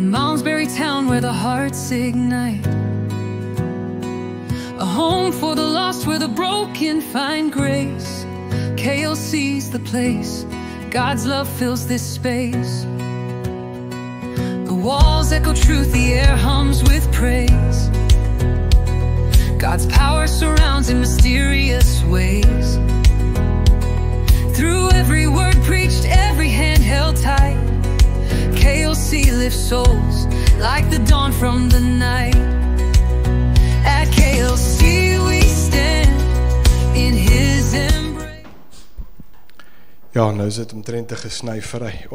In Malmesbury town where the hearts ignite, a home for the lost where the broken find grace. KLC's the place, God's love fills this space. The walls echo truth, the air hums with praise. God's power surrounds in mysterious ways. Through every word preached, every hand held tight, KLC lifts souls like the dawn from the night. At KLC we stand in His embrace. Ja, nou is dit omtrent 'n gesnyvery.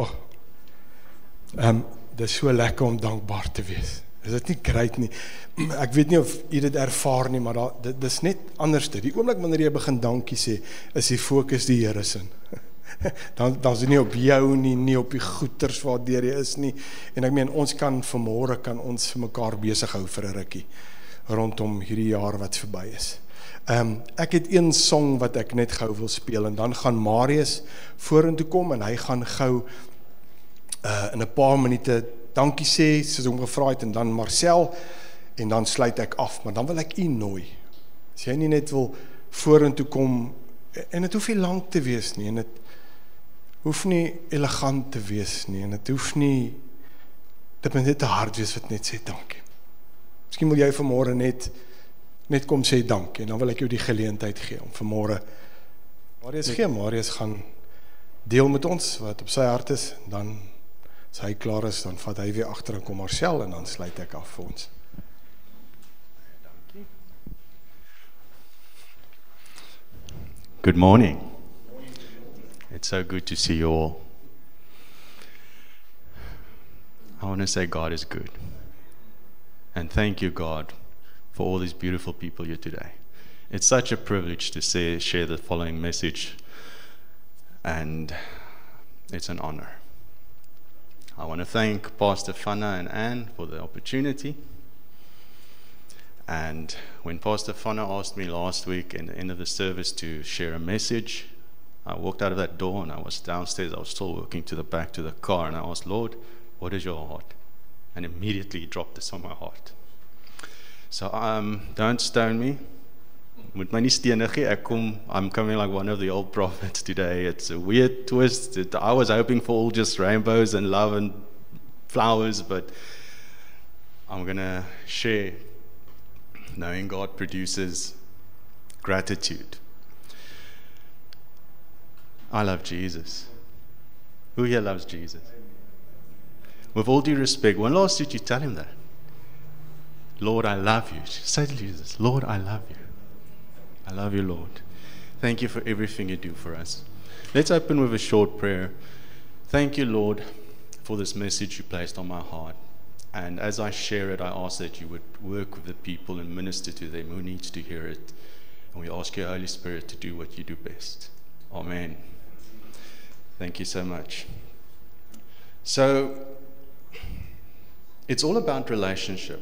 Dit is so lekker om dankbaar te wees. Is dit nie great nie? Ek weet nie of jy dit ervaar nie, maar dit is net anders. Die oomblik wanneer jy begin dankie sê, is die fokus die Here se. Dan is dit nie op jou nie op die goeders waardeur jy is nie. En ek meen, ons kan vanmôre ons vir mekaar besig hou vir 'n rukkie rondom hierdie jaar wat verby is. Ek het een song wat ek net gou wil speel, en dan gaan Marius vorentoe kom en hy gaan gou in 'n paar minute dankie sê, soos hom gevra het, en dan Marcel, en dan sluit ek af, maar dan wil ek u nooi. As jy nie net wil vorentoe kom, en het hoef nie lang te wees nie, en het hoef nie elegant te wees nie, en het hoef nie, dit moet net te hard wees wat net sê dankie. Miskien wil jy vanmôre net kom sê dankie, en dan wil ek jou die geleentheid gee om vanmôre Marius gaan deel met ons wat op sy hart is, en dan as hy klaar is, dan vat hy weer agter en kom Marcel, en dan sluit ek af vir ons. Dankie. Good morning. It's so good to see you all. I want to say God is good. And thank you, God, for all these beautiful people here today. It's such a privilege to share the following message, and it's an honor. I want to thank Pastor Fana and Anne for the opportunity. And when Pastor Fana asked me last week in the end of the service to share a message, I walked out of that door and I was downstairs. I was still walking to the back to the car, and I asked, Lord, what is your heart? And immediately He dropped this on my heart. So don't stone me. Moet my nie stenig gee. I'm coming like one of the old prophets today. It's a weird twist. I was hoping for all just rainbows and love and flowers, but I'm going to share knowing God produces gratitude. I love Jesus. Who here loves Jesus? With all due respect, when last did you tell Him that? Lord, I love you. Say to Jesus, Lord, I love you. I love you, Lord. Thank you for everything you do for us. Let's open with a short prayer. Thank you, Lord, for this message you placed on my heart. And as I share it, I ask that you would work with the people and minister to them who needs to hear it. And we ask your Holy Spirit to do what you do best. Amen. Thank you so much. So, it's all about relationship.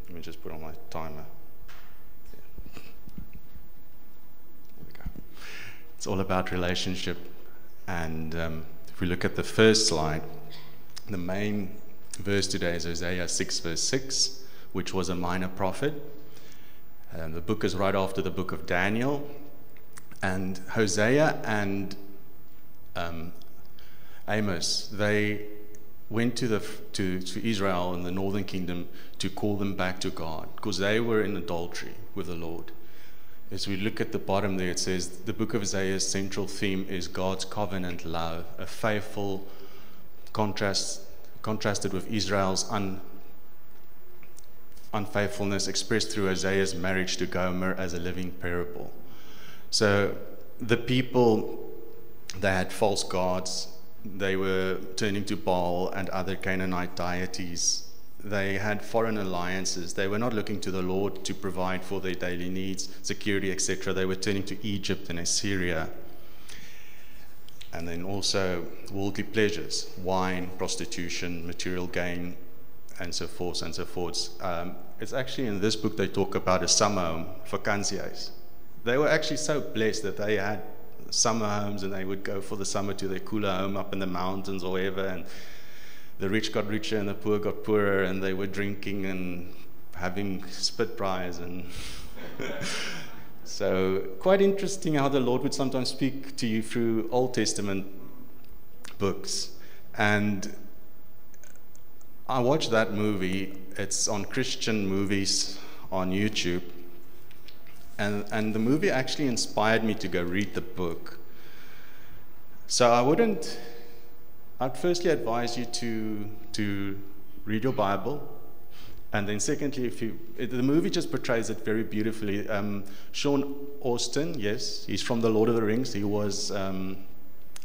Let me just put on my timer. It's all about relationship, and if we look at the first slide, the main verse today is Hosea 6 verse 6, which was a minor prophet. The book is right after the book of Daniel, and Hosea and Amos, they went to Israel in the northern kingdom to call them back to God, because they were in adultery with the Lord. As we look at the bottom there, it says the book of Isaiah's central theme is God's covenant love, a faithful contrasted with Israel's unfaithfulness, expressed through Isaiah's marriage to Gomer as a living parable. So the people, they had false gods, they were turning to Baal and other Canaanite deities. They had foreign alliances. They were not looking to the Lord to provide for their daily needs, security, etc. They were turning to Egypt and Assyria. And then also worldly pleasures, wine, prostitution, material gain, and so forth and so forth. It's actually in this book they talk about a summer home, vakansiehuis. They were actually so blessed that they had summer homes, and they would go for the summer to their cooler home up in the mountains or wherever, and the rich got richer and the poor got poorer, and they were drinking and having spit pies. And so quite interesting how the Lord would sometimes speak to you through Old Testament books. And I watched that movie. It's on Christian Movies on YouTube. And the movie actually inspired me to go read the book. So I'd firstly advise you to read your Bible. And then secondly, the movie just portrays it very beautifully. Sean Austin, yes, he's from The Lord of the Rings. He was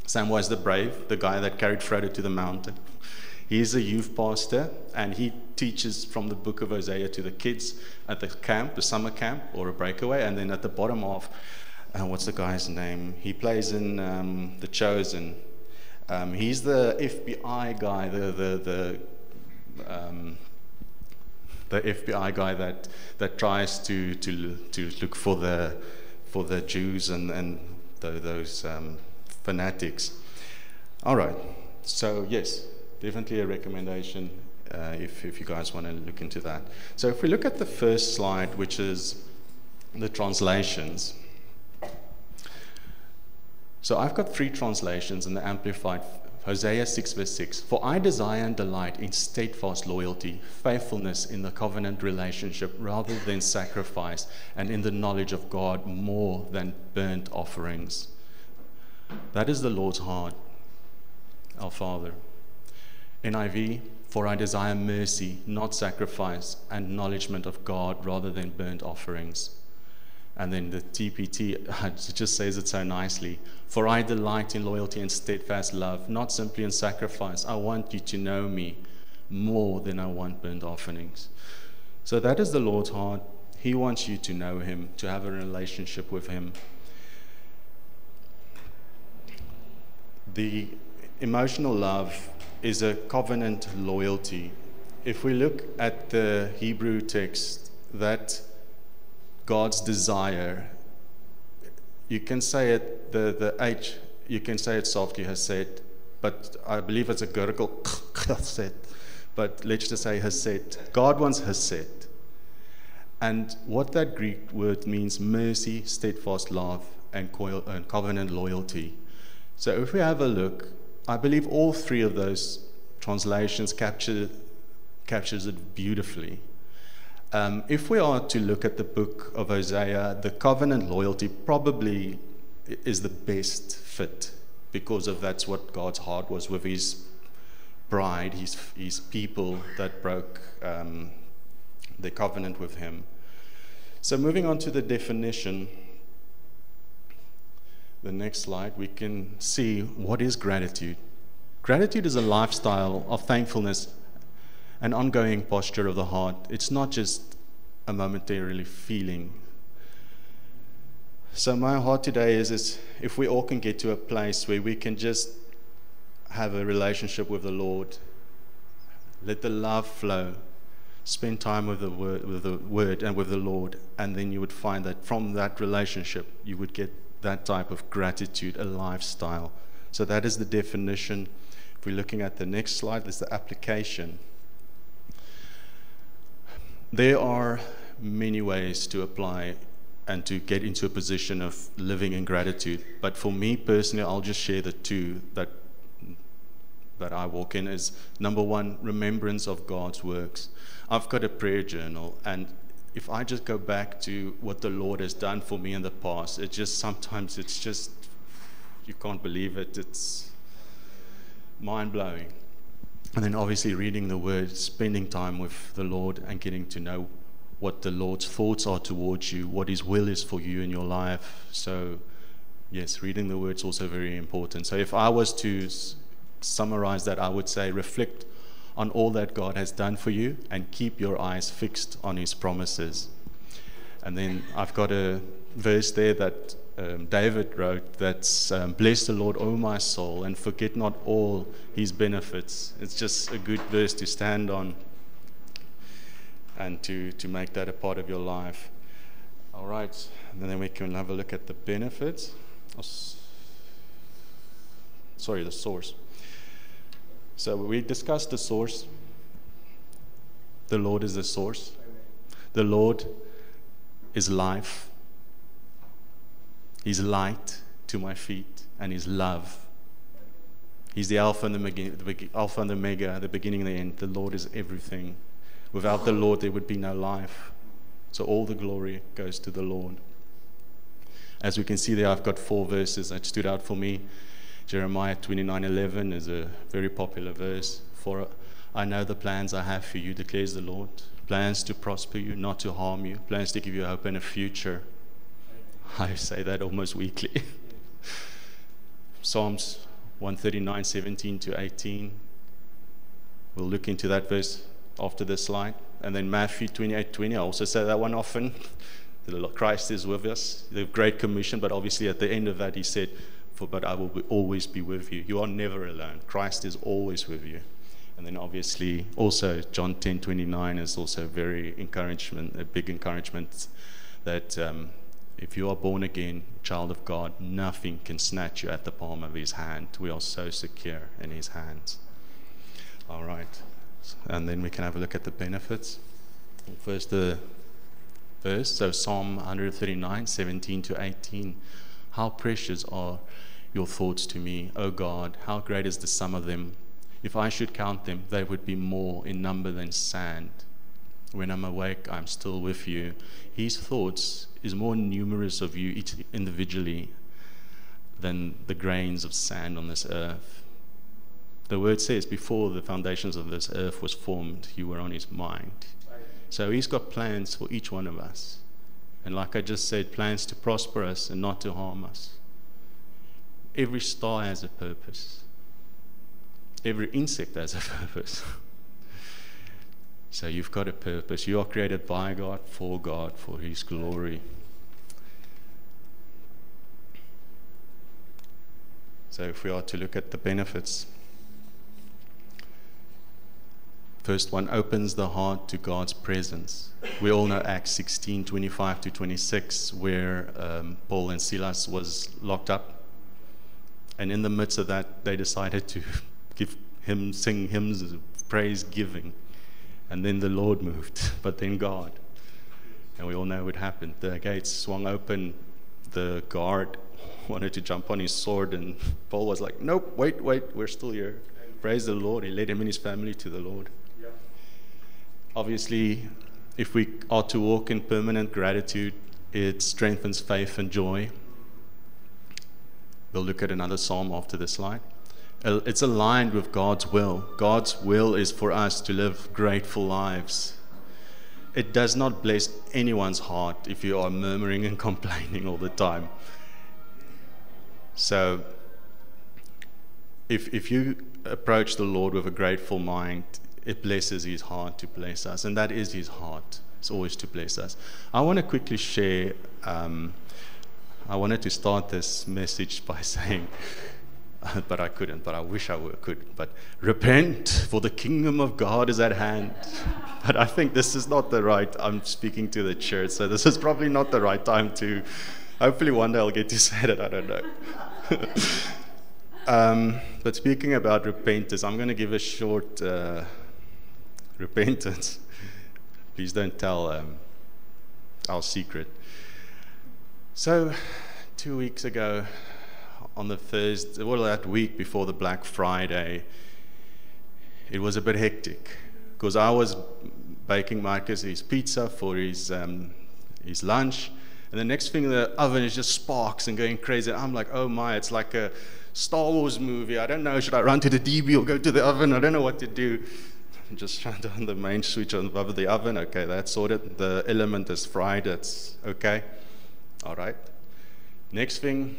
Samwise the Brave, the guy that carried Frodo to the mountain. He's a youth pastor, and he teaches from the book of Hosea to the kids at the camp, the summer camp, or a breakaway. And then at the bottom of, what's the guy's name? He plays in The Chosen. He's the FBI guy, the FBI guy that tries to look for the Jews and those fanatics. All right. So yes, definitely a recommendation if you guys want to look into that. So if we look at the first slide, which is the translations. So I've got 3 translations in the Amplified. Hosea 6 verse 6. For I desire and delight in steadfast loyalty, faithfulness in the covenant relationship rather than sacrifice, and in the knowledge of God more than burnt offerings. That is the Lord's heart, our Father. NIV, for I desire mercy, not sacrifice, and acknowledgement of God rather than burnt offerings. And then the TPT, it just says it so nicely. For I delight in loyalty and steadfast love, not simply in sacrifice. I want you to know me more than I want burnt offerings. So that is the Lord's heart. He wants you to know him, to have a relationship with him. The emotional love is a covenant loyalty. If we look at the Hebrew text, that God's desire, you can say it, the H, you can say it softly, hesed, but I believe it's a gurgle, hesed, but let's just say hesed. God wants hesed. And what that Greek word means, mercy, steadfast love, and covenant loyalty. So if we have a look, I believe all 3 of those translations captures it beautifully. If we are to look at the book of Hosea, the covenant loyalty probably is the best fit, because of that's what God's heart was with his bride, his people that broke the covenant with him. So moving on to the definition, the next slide, we can see what is gratitude. Gratitude is a lifestyle of thankfulness, an ongoing posture of the heart. It's not just a momentary feeling. So my heart today is if we all can get to a place where we can just have a relationship with the Lord, let the love flow, spend time with the word and with the Lord, and then you would find that from that relationship you would get that type of gratitude, a lifestyle. So that is the definition. If we're looking at the next slide, there's the application. There are many ways to apply and to get into a position of living in gratitude. But for me personally, I'll just share the 2 that I walk in is, number 1, remembrance of God's works. I've got a prayer journal, and if I just go back to what the Lord has done for me in the past, sometimes it's just, you can't believe it. It's mind-blowing. And then obviously reading the Word, spending time with the Lord and getting to know what the Lord's thoughts are towards you, what his will is for you in your life. So yes, reading the Word is also very important. So if I was to summarize that, I would say reflect on all that God has done for you and keep your eyes fixed on his promises. And then I've got a verse there that David wrote, that's bless the Lord, O my soul, and forget not all his benefits. It's just a good verse to stand on and to make that a part of your life. All right, and then we can have a look at the benefits. Sorry, the source. So we discussed the source. The Lord is the source. The Lord is life. He's light to my feet, and He's love. He's the Alpha and the Omega, the beginning and the end. The Lord is everything. Without the Lord, there would be no life. So all the glory goes to the Lord. As we can see there, I've got 4 verses that stood out for me. Jeremiah 29:11 is a very popular verse. For I know the plans I have for you, declares the Lord. Plans to prosper you, not to harm you. Plans to give you hope and a future. I say that almost weekly. Psalms 139:17 to 18. We'll look into that verse after this slide. And then Matthew 28:20. I also say that one often. Christ is with us. The Great Commission, but obviously at the end of that He said, but I will always be with you. You are never alone. Christ is always with you. And then obviously also John 10:29 is also a big encouragement that if you are born again, child of God, nothing can snatch you at the palm of His hand. We are so secure in His hands. All right. And then we can have a look at the benefits. First, the verse. So Psalm 139:17 to 18. How precious are your thoughts to me, O God. How great is the sum of them. If I should count them, they would be more in number than sand. When I'm awake, I'm still with you. His thoughts is more numerous of you each individually than the grains of sand on this earth. The word says, before the foundations of this earth was formed, you were on His mind. So He's got plans for each one of us. And like I just said, plans to prosper us and not to harm us. Every star has a purpose. Every insect has a purpose. So you've got a purpose. You are created by God, for His glory. So if we are to look at the benefits, first one, opens the heart to God's presence. We all know Acts 16:25 to 26, where Paul and Silas was locked up. And in the midst of that, they decided to sing hymns of praise giving. And then the Lord moved, but then God. And we all know what happened. The gates swung open. The guard wanted to jump on his sword, and Paul was like, nope, wait, we're still here. Praise the Lord. He led him and his family to the Lord. Yeah. Obviously, if we are to walk in permanent gratitude, it strengthens faith and joy. We'll look at another psalm after this slide. It's aligned with God's will. God's will is for us to live grateful lives. It does not bless anyone's heart if you are murmuring and complaining all the time. So, if you approach the Lord with a grateful mind, it blesses His heart to bless us. And that is His heart. It's always to bless us. I want to quickly share, I wanted to start this message by saying, but I couldn't, but I wish I could. But repent, for the kingdom of God is at hand. But I think this is not the right, I'm speaking to the church, so this is probably not the right time to, hopefully one day I'll get to say that, I don't know. But speaking about repentance, I'm going to give a short repentance. Please don't tell our secret. So 2 weeks ago, on the Thursday, well, that week before the Black Friday, it was a bit hectic because I was baking Marcus his pizza for his lunch, and the next thing the oven is just sparks and going crazy. I'm like, oh my, it's like a Star Wars movie. I don't know, should I run to the DB or go to the oven? I don't know what to do. Just turned on the main switch above the oven. Okay, that's sorted. The element is fried. That's okay. All right. Next thing,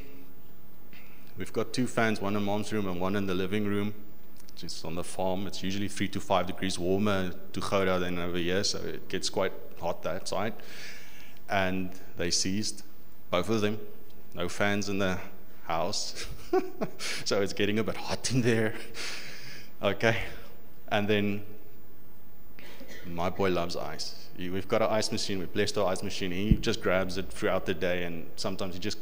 we've got 2 fans, one in Mom's room and one in the living room. Just on the farm, it's usually 3 to 5 degrees warmer to Gouda than over here, so it gets quite hot that side. And they ceased, both of them. No fans in the house. So it's getting a bit hot in there. Okay. And then my boy loves ice. We've got an ice machine. We've blessed our ice machine. He just grabs it throughout the day, and sometimes he just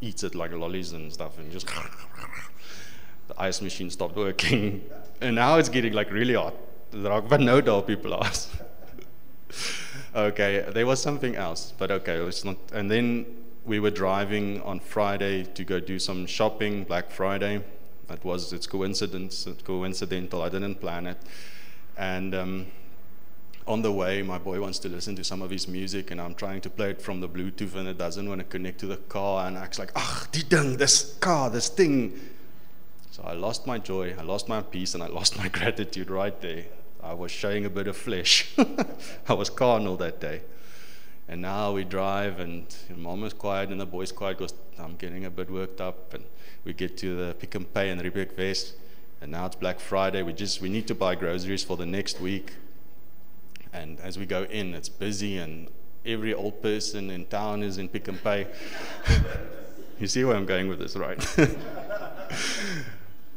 eats it like lollies and stuff, and just the ice machine stopped working. And now it's getting like really hot. But no dull people ask. Okay, there was something else, but okay, it was not. And then we were driving on Friday to go do some shopping, Black Friday. It's coincidental, I didn't plan it. And on the way, my boy wants to listen to some of his music, and I'm trying to play it from the Bluetooth, and it doesn't want to connect to the car, and acts like, this thing. So I lost my joy, I lost my peace, and I lost my gratitude right there. I was showing a bit of flesh. I was carnal that day. And now we drive, and mom is quiet, and the boy's quiet, because I'm getting a bit worked up, and we get to the Pick n Pay in Riebeek West, and now it's Black Friday. We need to buy groceries for the next week. And as we go in, it's busy, and every old person in town is in Pick n Pay. You see where I'm going with this, right?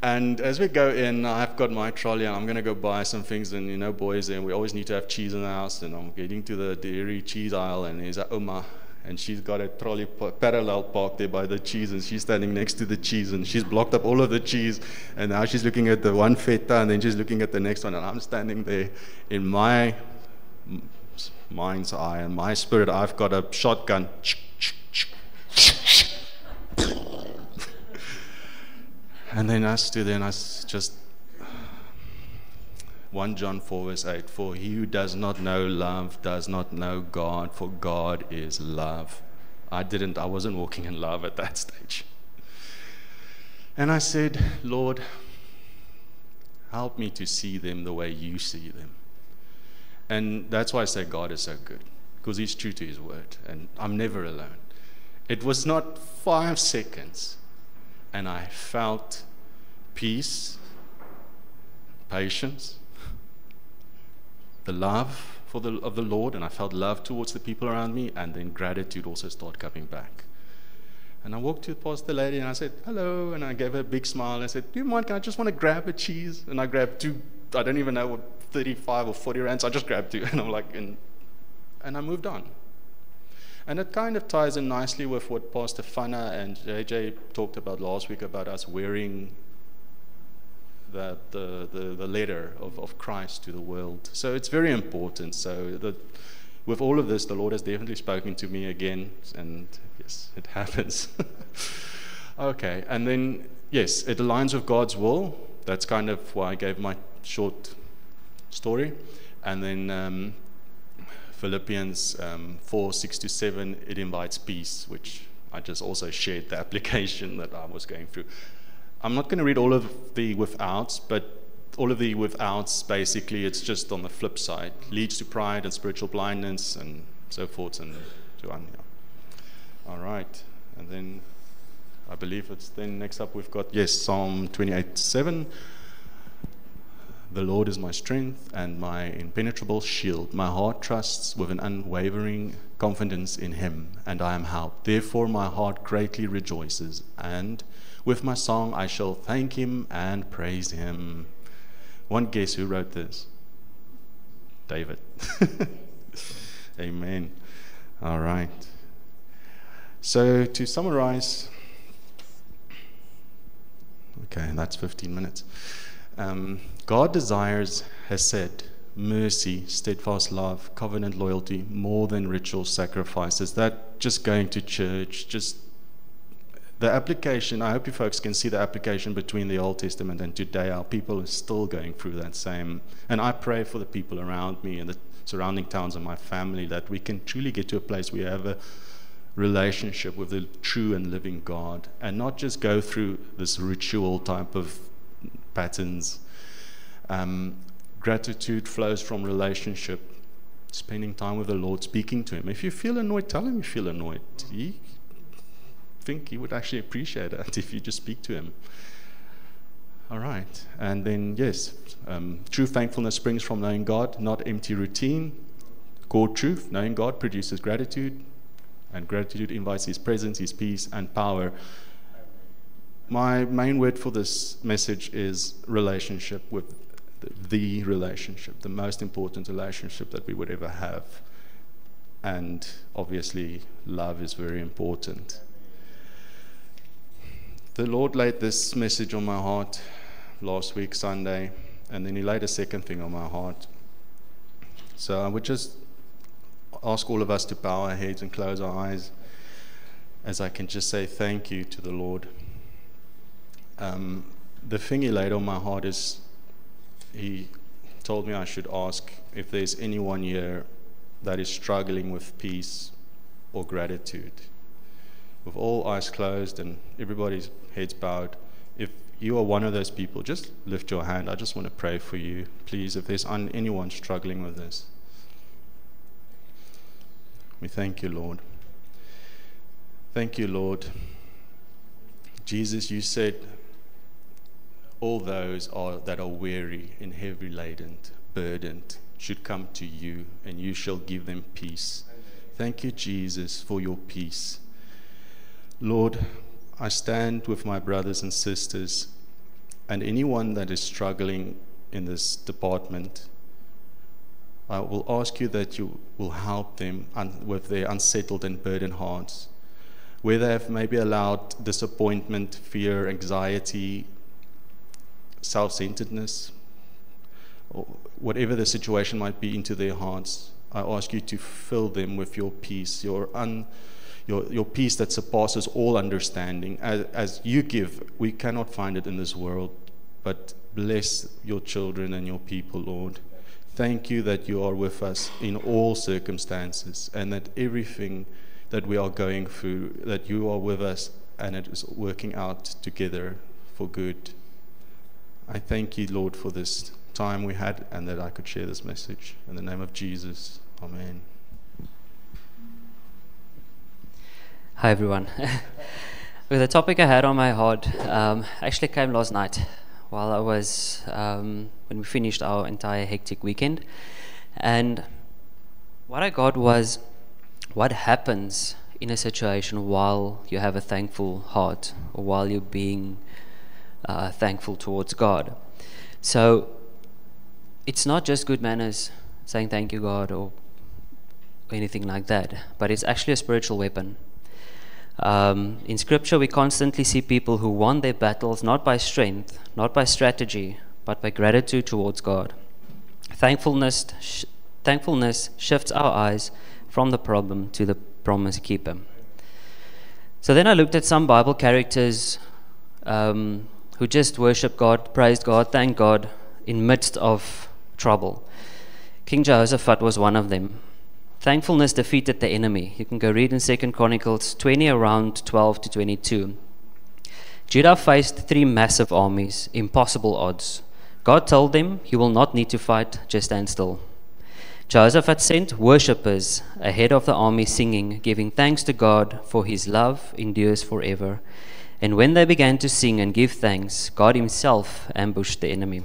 And as we go in, I've got my trolley, and I'm going to go buy some things. And, boys, and we always need to have cheese in the house. And I'm getting to the dairy cheese aisle, and there's a Oma, and she's got a trolley parallel parked there by the cheese, and she's standing next to the cheese, and she's blocked up all of the cheese. And now she's looking at the one feta, and then she's looking at the next one, and I'm standing there in my mind's eye and my spirit. I've got a shotgun. And then I stood there, and I just 1 John 4 verse 8, for he who does not know love does not know God, for God is love. I wasn't walking in love at that stage. And I said, Lord, help me to see them the way you see them. And that's why I say God is so good, because he's true to his word, and I'm never alone. It was not 5 seconds, and I felt peace, patience, the love of the Lord, and I felt love towards the people around me, and then gratitude also started coming back. And I walked past the lady, and I said, hello, and I gave her a big smile, and I said, do you mind, I just want to grab a cheese? And I grabbed 2, I don't even know what, 35 or 40 rands, I just grabbed 2, and I'm like, and I moved on. And it kind of ties in nicely with what Pastor Fana and JJ talked about last week, about us wearing the letter of Christ to the world. So it's very important. So with all of this, the Lord has definitely spoken to me again, and yes, it happens. Okay, and then, yes, it aligns with God's will. That's kind of why I gave my short story. And then Philippians 4:6-7, it invites peace, which I just also shared the application that I was going through. I'm not going to read all of the withouts, but all of the withouts, basically, it's just on the flip side. Leads to pride and spiritual blindness and so forth and so on. Yeah. All right. And then I believe it's then next up we've got, yes, Psalm 28:7. The Lord is my strength and my impenetrable shield. My heart trusts with an unwavering confidence in him, and I am helped. Therefore my heart greatly rejoices, and with my song I shall thank him and praise him. One guess who wrote this? David. Amen. All right. So to summarize, okay, that's 15 minutes. God desires hesed, mercy, steadfast love, covenant loyalty, more than ritual sacrifices. That just going to church, just the application. I hope you folks can see the application between the Old Testament and today. Our people are still going through that same. And I pray for the people around me and the surrounding towns and my family, that we can truly get to a place where we have a relationship with the true and living God, and not just go through this ritual type of patterns. Gratitude flows from relationship, spending time with the Lord, speaking to him. If you feel annoyed, tell him you feel annoyed. I think he would actually appreciate that if you just speak to him. All right. And then, yes, true thankfulness springs from knowing God, not empty routine. Core truth, knowing God produces gratitude, and gratitude invites his presence, his peace, and power. My main word for this message is relationship, with the relationship, the most important relationship that we would ever have. And obviously, love is very important. The Lord laid this message on my heart last week, Sunday, And then he laid a second thing on my heart. So I would just ask all of us to bow our heads and close our eyes as I can just say thank you to the Lord. The thing he laid on my heart is, he told me I should ask if there's anyone here that is struggling with peace or gratitude. With all eyes closed and everybody's heads bowed, if you are one of those people, just lift your hand. I just want to pray for you, please, if there's anyone struggling with this. We thank you, Lord. Thank you, Lord. Jesus, you said, all those that are weary and heavy laden, burdened, should come to you, and you shall give them peace. Thank you, Jesus, for your peace. Lord, I stand with my brothers and sisters, and anyone that is struggling in this department, I will ask you that you will help them with their unsettled and burdened hearts, where they have maybe allowed disappointment, fear, anxiety, self-centeredness, or whatever the situation might be, into their hearts. I ask you to fill them with your peace, your peace that surpasses all understanding. As you give, we cannot find it in this world, but bless your children and your people, Lord. Thank you that you are with us in all circumstances, and that everything that we are going through, that you are with us, and it is working out together for good. I thank you, Lord, for this time we had, and that I could share this message. In the name of Jesus, amen. Hi everyone. The topic I had on my heart actually came last night while I was, when we finished our entire hectic weekend. And what I got was, what happens in a situation while you have a thankful heart, or while you're being thankful towards God. So it's not just good manners, saying thank you, God, or anything like that, but it's actually a spiritual weapon. In scripture, we constantly see people who won their battles not by strength, not by strategy, but by gratitude towards God. Thankfulness shifts our eyes from the problem to the promise keeper. So then I looked at some Bible characters who just worship God, praised God, thanked God in midst of trouble. King Jehoshaphat was one of them. Thankfulness defeated the enemy. You can go read in 2 Chronicles 20, around 12 to 22. Judah faced 3 massive armies, impossible odds. God told them, you will not need to fight, just stand still. Jehoshaphat sent worshippers ahead of the army singing, giving thanks to God, for his love endures forever. And when they began to sing and give thanks, God himself ambushed the enemy.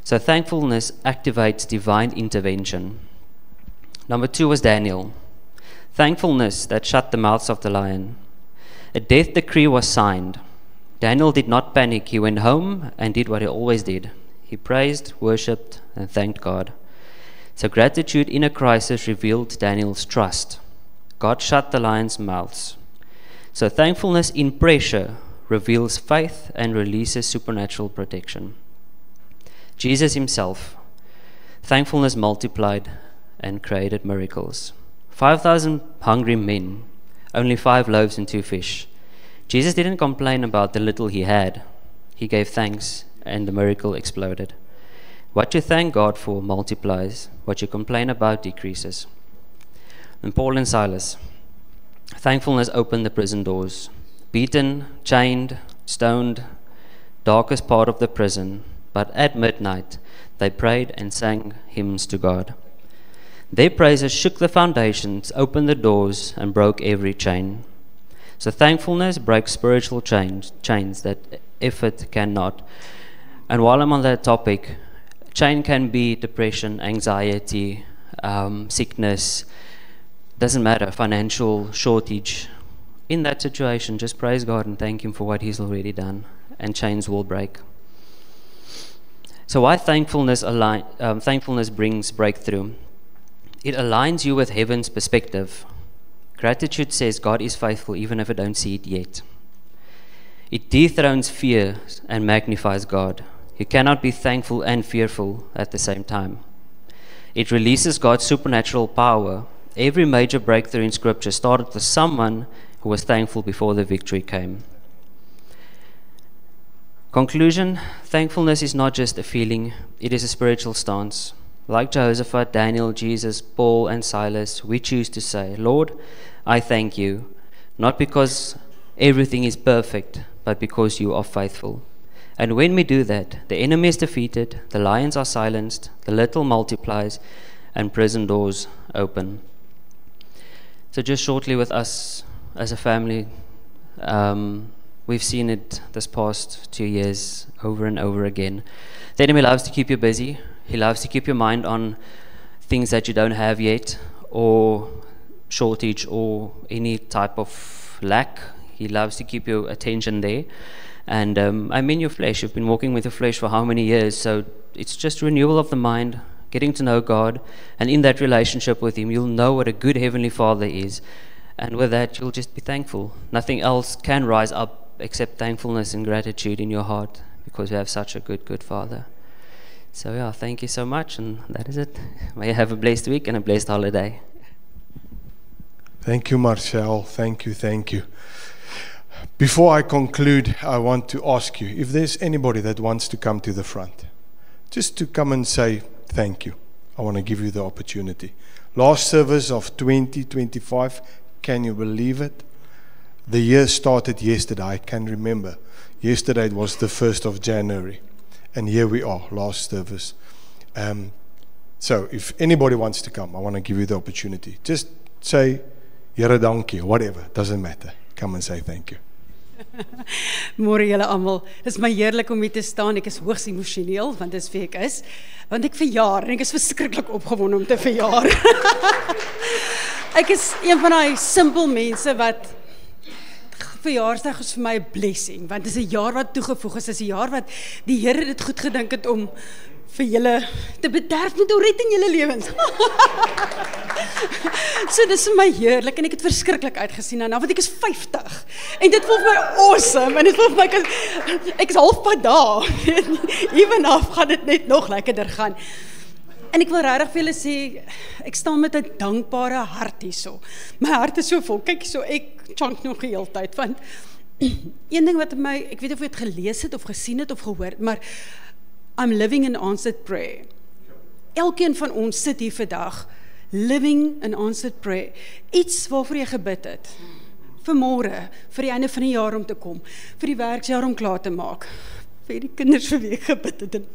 So thankfulness activates divine intervention. Number 2 was Daniel. Thankfulness that shut the mouths of the lion. A death decree was signed. Daniel did not panic. He went home and did what he always did. He praised, worshipped, and thanked God. So gratitude in a crisis revealed Daniel's trust. God shut the lions' mouths. So thankfulness in pressure reveals faith and releases supernatural protection. Jesus himself. Thankfulness multiplied and created miracles. 5,000 hungry men, only 5 loaves and 2 fish. Jesus didn't complain about the little he had. He gave thanks, and the miracle exploded. What you thank God for multiplies. What you complain about decreases. And Paul and Silas. Thankfulness opened the prison doors. Beaten, chained, stoned, darkest part of the prison. But at midnight, they prayed and sang hymns to God. Their praises shook the foundations, opened the doors, and broke every chain. So thankfulness breaks spiritual chains that effort cannot. And while I'm on that topic, chain can be depression, anxiety, sickness, doesn't matter, financial shortage. In that situation, just praise God and thank him for what he's already done, and chains will break. So why thankfulness brings breakthrough? It aligns you with heaven's perspective. Gratitude says God is faithful even if I don't see it yet. It dethrones fear and magnifies God. You cannot be thankful and fearful at the same time. It releases God's supernatural power. Every major breakthrough in Scripture started with someone who was thankful before the victory came. Conclusion, thankfulness is not just a feeling, it is a spiritual stance. Like Jehoshaphat, Daniel, Jesus, Paul, and Silas, we choose to say, Lord, I thank you, not because everything is perfect, but because you are faithful. And when we do that, the enemy is defeated, the lions are silenced, the little multiplies, and prison doors open. So just shortly with us as a family, we've seen it this past 2 years over and over again. The enemy loves to keep you busy. He loves to keep your mind on things that you don't have yet, or shortage, or any type of lack. He loves to keep your attention there. And I'm in your flesh. You've been walking with your flesh for how many years? So it's just renewal of the mind, getting to know God. And in that relationship with Him, you'll know what a good Heavenly Father is. And with that, you'll just be thankful. Nothing else can rise up except thankfulness and gratitude in your heart, because we have such a good Father. So yeah, thank you so much, and that is it. May you have a blessed week and a blessed holiday. Thank you, Marcel. Thank you. Before I conclude, I want to ask you, if there's anybody that wants to come to the front, just to come and say thank you. I want to give you the opportunity. Last service of 2025, can you believe it? The year started yesterday. I can remember. Yesterday it was the 1st of January. And here we are, last service. So if anybody wants to come, I want to give you the opportunity. Just say, Here dankie, whatever, doesn't matter. Come and say thank you. Môre julle almal. Dit is my heerlik om hier te staan. Ek is hoogs emosioneel want dis wie ek is. Want ek verjaar en ek is verskriklik opgewonde om te verjaar. Ek is een van daai simpel mense wat verjaarsdag is vir my 'n blessing, want dit is 'n jaar wat toegevoeg is. Dit is 'n jaar wat die Here dit goed gedink het om vir julle te bederf met red in julle lewens. So dis vir my heerlik en ek het verskriklik uitgesien daarna, want ek is 50 en dit voel vir my awesome en dit voel vir my ek is halfpad daar. Even af gaan dit net nog lekkerder gaan. En ek wil regtig vir julle sê, ek staan met 'n dankbare hart hierso. My hart is so vol. Kyk so, ek chunk nog die hele tyd, want een ding wat my, ek weet of jy dit gelees het of gesien het of gehoor, maar I'm living an answered prayer. Elkeen van ons sit hier vandag, living an answered prayer. Iets waarvoor jy gebid het. Vir môre, vir die einde van die jaar om te kom, vir die werksjaar om klaar te maak, vir die kinders vir wie ek gebid het. En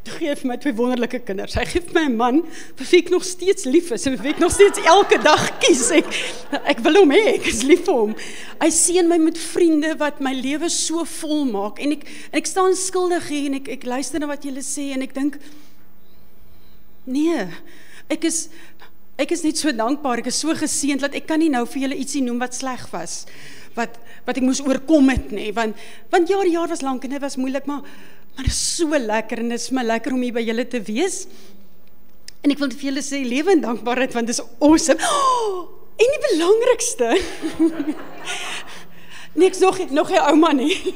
toe gee hy vir my 2 wonderlike kinders. Hy gee vir my 'n man vir wie ek nog steeds lief is en vir wie ek nog steeds elke dag kies. Ek wil hom hê, ek is lief vir hom. Hy seën my met vriende wat my lewe so vol maak en ek staan skuldig hier en ek luister na wat julle sê en ek dink nee, ek is net so dankbaar, ek is so geseënd dat ek kan nie nou vir julle ietsie noem wat sleg was. Wat ek moes oorkom het, nee, want die jaar was lank en dit was moeilik, maar dit is so lekker en dit is my lekker om hier by julle te wees. En ek wil vir julle sê, lewe in dankbaarheid, want dit is awesome. Oh, en die belangrikste, nee, ek is nog nie ouma nie.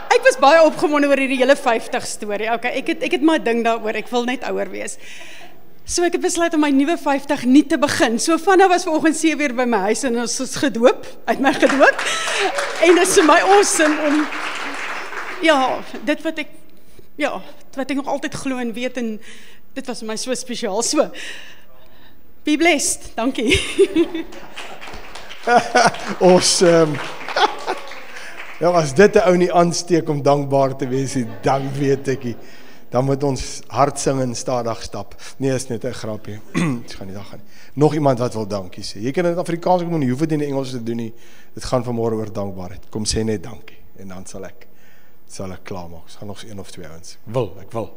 Ek was baie opgewonde oor hierdie hele 50 storie, okay, ek het my ding daaroor, ek wil net ouer wees. So ek het besluit om my nuwe 50 nie te begin. So vanaf was vanoggend 7 uur by my huis en ons is gedoop, uit my gedoop. En dit is vir my awesome om, ja, dit wat ek nog altyd glo en weet en dit was vir my so spesiaal. So, be blessed, dankie. Awesome. Ja, as dit 'n ou nie aansteek om dankbaar te wees, dan weet ek nie. Dan moet ons hard sing en stadig stap. Nee, is net 'n grapie. Dit gaan nie daar gaan nie. Nog iemand wat wil dankie sê. Jy kan dit in Afrikaans ook doen, jy hoef dit in Engels te doen nie. Dit gaan vanmôre oor dankbaarheid. Kom sê net dankie en dan sal ek klaar maak. Ons gaan nog 1 of 2 ouens. Ek wil.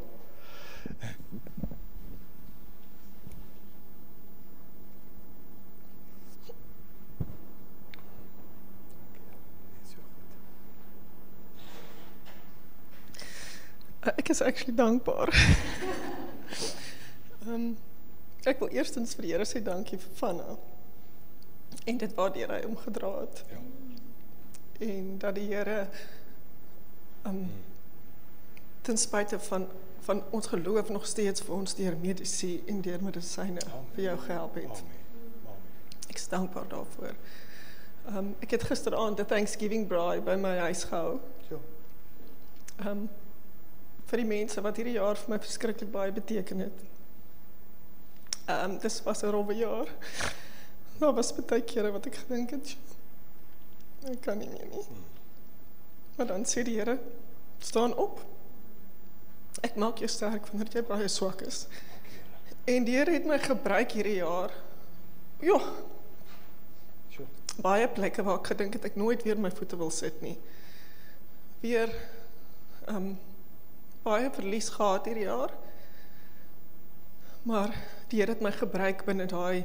Ek is actually dankbaar. Ek wil eerstens vir die Here sê dankie vir Vanna. En dit waardeur hy omgedra het. Ja. En dat die Here Ten spyte van ons geloof nog steeds vir ons deur medisyne en deur medisyne vir jou gehelp het. Ek is dankbaar daarvoor. Ek het gisteraand 'n Thanksgiving braai by my huis gehou. Vir die mense wat hierdie jaar vir my verskriklik baie beteken het. Dis was 'n rowwe jaar. Daar was baie kere wat ek gedink het, ek kan nie meer nie. Maar dan sê die Here, staan op. Ek maak jou sterk wanneer jy baie swak is. En die Here het my gebruik hierdie jaar. Ja. Baie plekke waar ek gedink het ek nooit weer my voete wil sit nie. Weer baie verlies gehad hierdie jaar. Maar die Here het my gebruik binne daai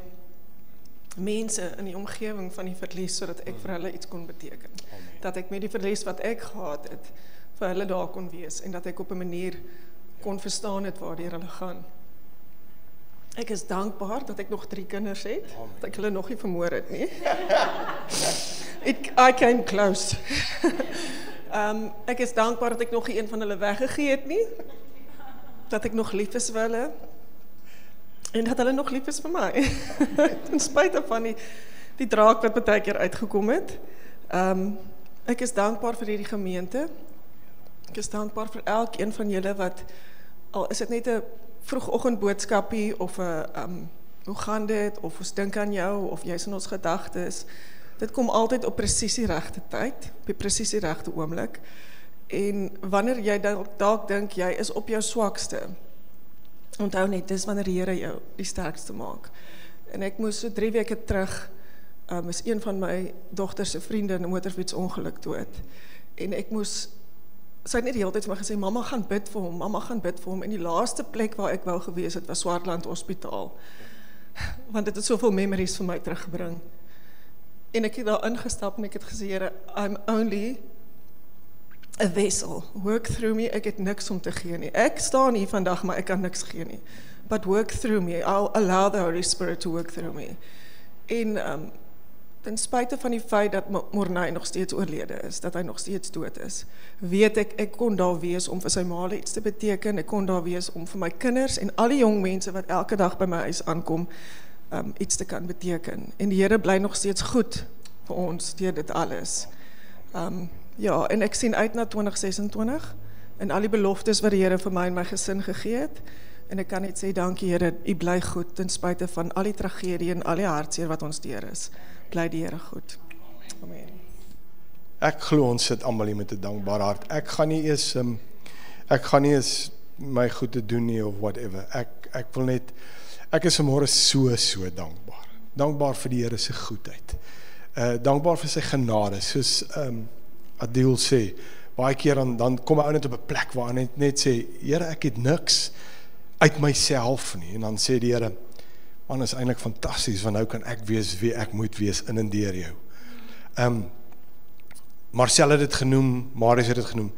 mense in die omgewing van die verlies, sodat ek vir hulle iets kon beteken. Dat ek met die verlies wat ek gehad het, vir hulle daar kon wees, en dat ek op 'n manier kon verstaan het waardeur hulle gaan. Ek is dankbaar dat ek nog 3 kinders het, dat ek hulle nog nie vermoor het nie. I came close. Ek is dankbaar dat ek nog nie een van hulle weggegee het nie, dat ek nog lief is vir hulle, en dat hulle nog lief is vir my. Ten spyte van die draak wat baie keer uitgekom het. Ek is dankbaar vir hierdie gemeente. Ek is dankbaar vir elkeen van julle wat, al is dit net 'n vroegoggend boodskapie, of 'n hoe gaan dit, of ons dink aan jou, of jy's in ons gedagtes. Dit kom altyd op presies die regte tyd, op die presies die regte oomblik. En wanneer jy dalk dink jy is op jou swakste, onthou net, dis wanneer die Here jou die sterkste maak. En ek moes so 3 weke terug, is een van my dogter se vriende in 'n motorfietsongeluk dood. En ek moes, sy het net die hele tyd vir my gesê, mamma gaan bid vir hom, mamma gaan bid vir hom. En die laaste plek waar ek wou gewees het, was Swartland Hospitaal. Want dit het soveel memories vir my teruggebring. En ek het daar ingestap en ek het gesê, Here, I'm only a vessel, work through me, ek het niks om te gee nie. Ek staan hier vandag, maar ek kan niks gee nie. But work through me, I'll allow the Holy Spirit to work through me. En ten spyte van die feit dat Mornay nog steeds oorlede is, dat hy nog steeds dood is, weet ek kon daar wees om vir sy ma iets te beteken, ek kon daar wees om vir my kinders en al die jong mense wat elke dag by my huis aankom, iets te kan beteken. En die Here bly nog steeds goed vir ons deur dit alles. Ja, en ek sien uit na 2026 en al die beloftes wat die Here vir my en my gesin gegee het. En ek kan net sê, dankie Here, U bly goed ten spyte van al die tragedie en al die hartseer wat ons deur is. Bly die Here goed. Amen. Ek glo ons sit almal hier met 'n dankbare hart. Ek gaan nie eers my goed te doen nie of whatever. Ek wil net, ek is vanmôre so dankbaar. Dankbaar vir die Here se goedheid. Dankbaar vir sy genade, soos Adil sê, baie keer dan kom 'n ou net op 'n plek waar hy net sê, Here, ek het niks uit myself nie, en dan sê die Here, man, is eintlik fantasties, want nou kan ek wees wie ek moet wees in en deur jou. Marcel het dit genoem, Marius het dit genoem,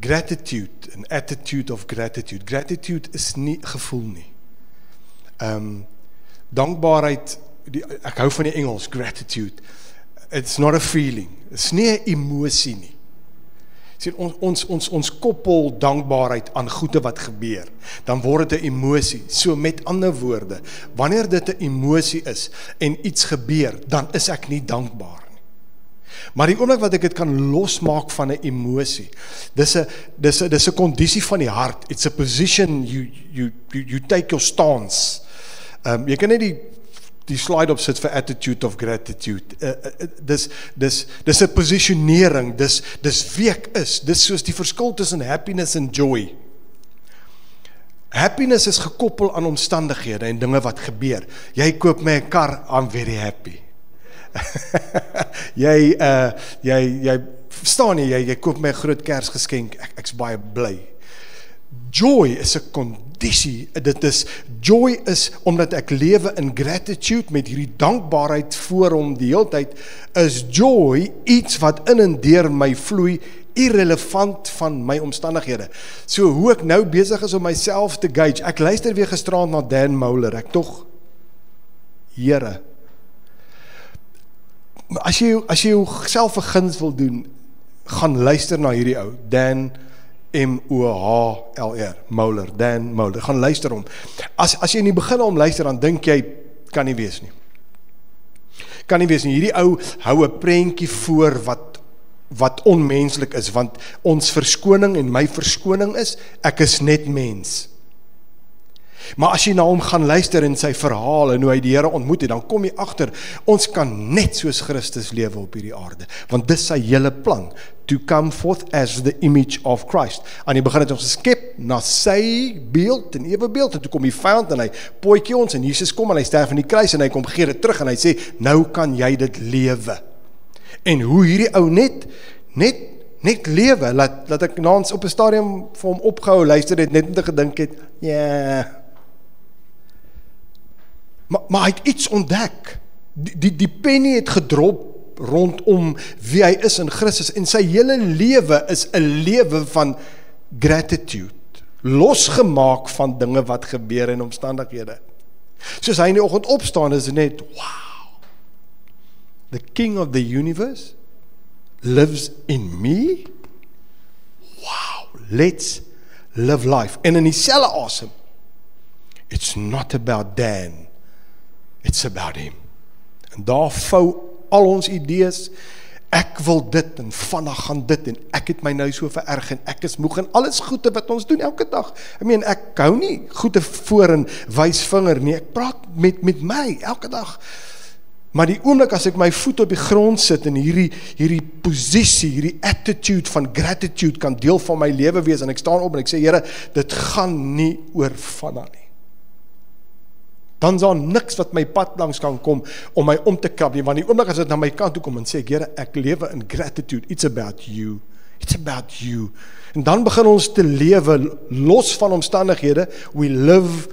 gratitude, an attitude of gratitude. Gratitude is nie gevoel nie. Dankbaarheid, ek hou van die Engels, gratitude. It's not a feeling. It's nie 'n emosie nie. Sien, ons koppel dankbaarheid aan goede wat gebeur, dan word dit 'n emosie. So met ander woorde, wanneer dit 'n emosie is en iets gebeur, dan is ek nie dankbaar nie. Maar die oomblik wat ek dit kan losmaak van 'n emosie, dis 'n kondisie van die hart. It's a position you take your stance. Jy kan net die slide op sit vir attitude of gratitude. Dis 'n posisionering, dis wie ek is. Dis soos die verskil tussen happiness en joy. Happiness is gekoppel aan omstandighede en dinge wat gebeur. Jy koop my 'n kar, I'm very happy. jy verstaan nie, jy koop my 'n groot Kersgeskenk, ek's baie bly. Joy is 'n kondisie. Joy is omdat ek lewe in gratitude met hierdie dankbaarheid voor hom die hele tyd, is joy iets wat in en deur my vloei, irrelevant van my omstandighede. So hoe ek nou besig is om myself te gauge, ek luister weer gisterand na Dan Mouler, ek tog, Here, as jy jouself 'n guns wil doen, gaan luister na hierdie ou, Dan M-O-H-L-R, Moeller, Dan Moeller, gaan luister hom. As jy in die begin hom luister, dan dink jy, kan nie wees nie. Kan nie wees nie, hierdie ou hou 'n prentjie voor wat onmenslik is, want ons verskoning en my verskoning is, ek is net mens. Maar as jy na hom gaan luister in sy verhaal en hoe hy die Here ontmoet het, dan kom jy agter, ons kan net soos Christus lewe op hierdie aarde, want dis sy hele plan, to come forth as the image of Christ. Aan die begin het ons geskep na sy beeld en ewebeeld, en toe kom die vyand en hy pootjie ons, en Jesus kom en hy sterf aan die kruis, en hy kom gee dit terug, en hy sê, nou kan jy dit lewe. En hoe hierdie ou net lewe, laat ek naans op 'n stadium vir hom opgehou, luister het, net om te gedink het, Maar hy het iets ontdek, die penny het gedrop rondom wie hy is in Christus, en sy hele lewe is 'n lewe van gratitude, losgemaak van dinge wat gebeur in omstandighede. Soos hy in die oggend opstaan, is net, wow, the King of the universe lives in me, wow, let's live life, en in dieselfde asem, it's not about Dan, it's about him. En daar vou al ons idees, ek wil dit, en vandag gaan dit, en ek het my nou so vererg, en ek is moeg, en alles goede wat ons doen elke dag, ek hou nie goede voor en wys vinger nie, ek praat met my, elke dag, maar die oomblik as ek my voet op die grond sit, en hierdie posisie, hierdie attitude van gratitude, kan deel van my lewe wees, en ek staan op, en ek sê, Here, dit gaan nie oor vandag nie, dan is daar niks wat my pad langs kan kom om my om te krap nie, want die oomblik as dit na my kant toe kom en sê, Here, ek lewe in gratitude, it's about you, en dan begin ons te lewe, los van omstandighede, we live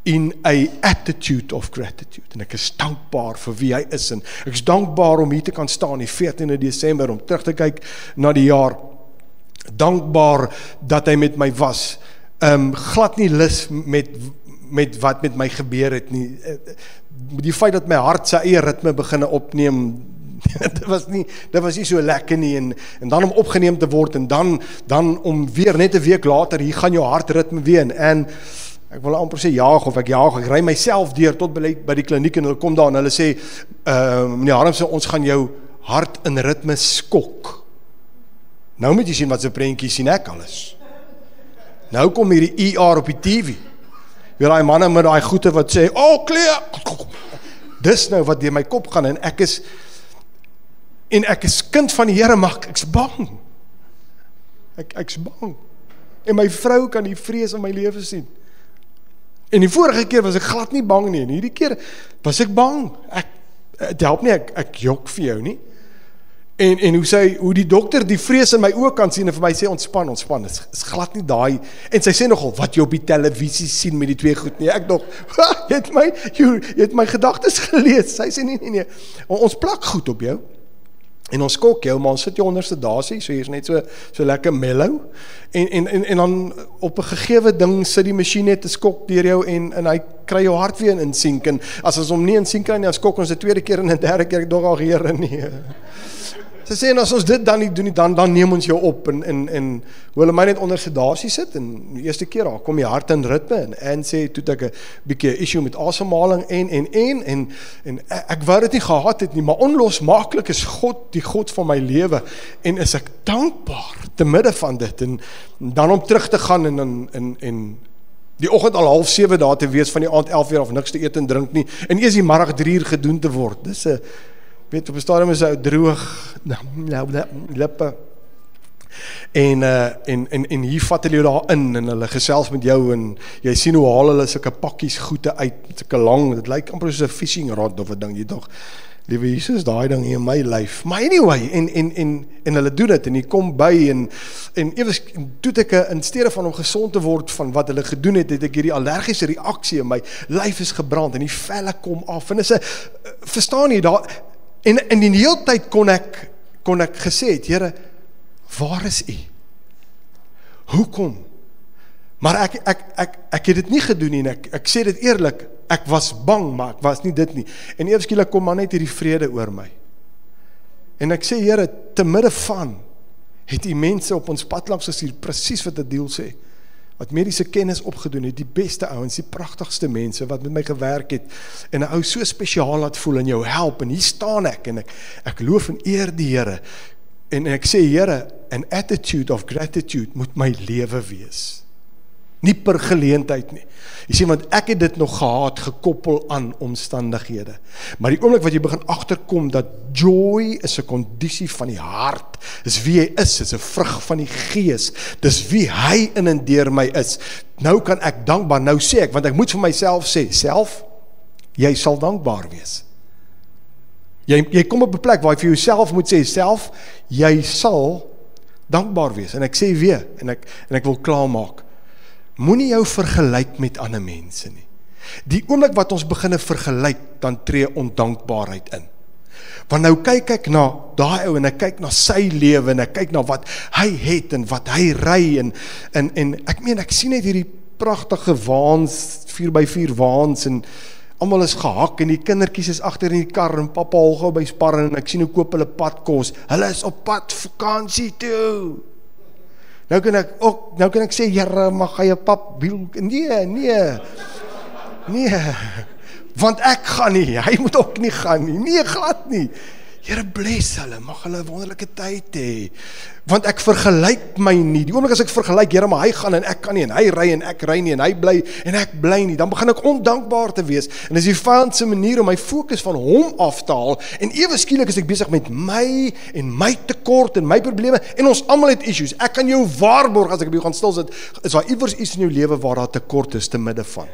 in a attitude of gratitude, en ek is dankbaar vir wie hy is, en ek is dankbaar om hier te kan staan, die 14de Desember, om terug te kyk na die jaar, dankbaar dat hy met my was, glad nie lus met wat met my gebeur het nie, die feit dat my hart sy eie ritme beginne opneem, dit was nie so lekker nie, en dan om opgeneem te word, en dan om weer net 'n week later, hier gaan jou hartritme weer, en ek wil amper sê ek ry myself deur tot by die kliniek, en hulle kom daar, en hulle sê, meneer Harmse, ons gaan jou hart in ritme skok. Nou moet jy sien wat se prentjie sien ek alles. Nou kom hierdie ER op die TV, weer die manne met die goede wat sê, Clea, dis nou wat deur my kop gaan, en ek is kind van die Here, maar ek's bang. Ek's bang. En my vrou kan die vrees in my lewe sien. En die vorige keer was ek glad nie bang nie, en hierdie keer was ek bang. Het help nie, ek jok vir jou nie. En hoe die dokter die vrees in my oë kan sien, en vir my sê, ontspan, is glad nie daai, en sy sê nogal, wat jy op die televisie sien met die twee goed nie, ek dog, jy het my gedagtes gelees, sy sê nee, ons plak goed op jou, en ons skok jou, maar ons sit jou onder sedasie, so jy is net so lekker mellow, en dan op 'n gegewe ding sit die masjien net te skok deur jou, en hy kry jou hart weer in sink, en as ons hom nie in sink kry nie, dan skok ons 'n tweede keer en 'n derde keer, ek dog al Here nie. Sy sê, en as ons dit dan nie doen nie, dan neem ons jou op, en hoe hulle my net onder sedasie sit, en die eerste keer, kom jy hart in ritme, en sê, toe ek 'n bietjie issue met asemhaling, en ek wou dit nie gehad het nie, maar onlosmaaklik is God, die God van my lewe, en is ek dankbaar, te midde van dit, en dan om terug te gaan, en die oggend al 6:30 daar te wees, van die aand 11:00 of niks te eet en drink nie, en eers die middag 3:00 gedoen te word, dis weet, op 'n stadium is hy droog, lippe, en hier vat hulle jou daar in, en hulle gesels met jou, en jy sien hoe haal hulle sulke pakkies goede uit, sulke lang, dit lyk amper soos 'n fishing rod, of 'n ding, jy toch, liewe Jesus, daai ding hier in my lyf, maar anyway, en hulle doen dit, en jy kom by, en ewes, toe ek, in steede van om gesond te word, van wat hulle gedoen het ek hierdie allergiese reaksie, en my lyf is gebrand, en die velle kom af, en is verstaan jy, daar, en in die hele tyd kon ek gesê het, Here, waar is U? Hoekom? Maar ek het dit nie gedoen nie, en ek sê dit eerlik, ek was bang, maar ek was nie dit nie, en eweskielik kom maar net hierdie vrede oor my, en ek sê, Here, te midde van, het die mense op ons pad langs gestuur, presies wat Adil sê, wat mediese kennis opgedoen het, die beste ouens, die pragtigste mense, wat met my gewerk het, en 'n ou so spesiaal laat voel, en jou help, en hier staan ek, en ek loof en eer die Here, en ek sê, Here, an attitude of gratitude moet my lewe wees, nie per geleentheid nie. Jy sien, want ek het dit nog gehad, gekoppel aan omstandighede. Maar die oomblik wat jy begin agterkom, dat joy is 'n kondisie van die hart, is wie hy is 'n vrug van die gees, dis wie hy in en deur my is. Nou kan ek dankbaar, nou sê ek, want ek moet vir myself sê, self, jy sal dankbaar wees. Jy kom op 'n plek waar jy vir jouself moet sê, self, jy sal dankbaar wees. En ek sê weer, en ek wil klaarmaak, moenie jou vergelyk met ander mense nie. Die oomblik wat ons begin vergelyk, dan tree ondankbaarheid in. Want nou kyk ek na daai ou, en ek kyk na sy lewe, en ek kyk na wat hy het, en wat hy ry, en ek meen, ek sien net hierdie pragtige waans, 4x4 waans, en almal is gehak, en die kindertjies is agter in die kar, en papa hol gou by sparren, en ek sien hoe koop hulle padkos, hulle is op pad vakansie toe. Nou kan ek sê, Here, mag hy 'n pap wiel, nee, want ek gaan nie, hy moet ook nie gaan nie, nee, glad nie. Here, bless hulle, mag hulle 'n wonderlike tyd hê, want ek vergelyk my nie, die oomblik as ek vergelyk, Here, maar hy gaan en ek kan nie, en hy ry en ek ry nie, en hy bly en ek bly nie, dan begin ek ondankbaar te wees, en dis die vyand se manier om my fokus van hom af te haal, en ewe skielik is ek besig met my, en my tekort, en my probleme, en ons almal het issues, ek kan jou waarborg, as ek by jou gaan stil sit, is daar iewers iets in jou lewe waar daar tekort is te midde van.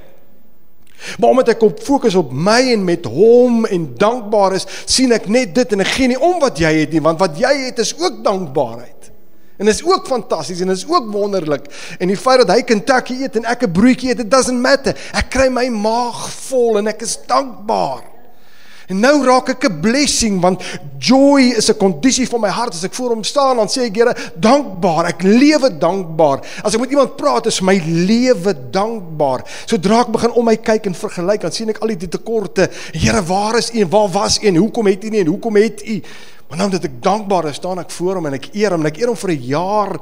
Maar omdat ek op fokus op my en met hom en dankbaar is, sien ek net dit en ek gee nie om wat jy het nie, want wat jy het is ook dankbaarheid. En is ook fantasties en is ook wonderlik. En die feit dat hy Kentucky eet en ek 'n broodjie eet, it doesn't matter. Ek kry my maag vol en ek is dankbaar. En nou raak ek 'n blessing, want joy is 'n kondisie van my hart. As ek voor hom staan, dan sê ek, Here, dankbaar, ek lewe dankbaar. As ek met iemand praat, is my lewe dankbaar. Sodra ek begin om my kyk en vergelyk, dan sien ek al die tekorte. Here, waar is U en waar was U en hoekom het U nie en hoekom het U? Maar nou dat ek dankbaar is, staan ek voor hom en ek eer hom vir 'n jaar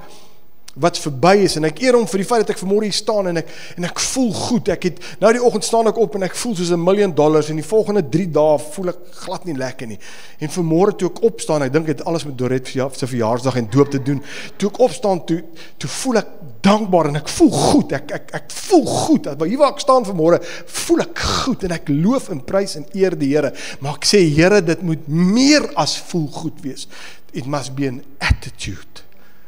wat verby is, en ek eer hom vir die feit dat ek vanmôre hier staan, en ek voel goed, nou die oggend staan ek op, en ek voel soos $1 million, en die volgende 3 dae voel ek glad nie lekker nie, en vanmôre toe ek opstaan, ek dink het alles met Dorette se verjaarsdag en doop te doen, toe ek opstaan, toe voel ek dankbaar, en ek voel goed, ek voel goed, hier waar ek staan vanmôre, voel ek goed, en ek loof en prys en eer die Here, maar ek sê, Here, dit moet meer as voel goed wees, it must be an attitude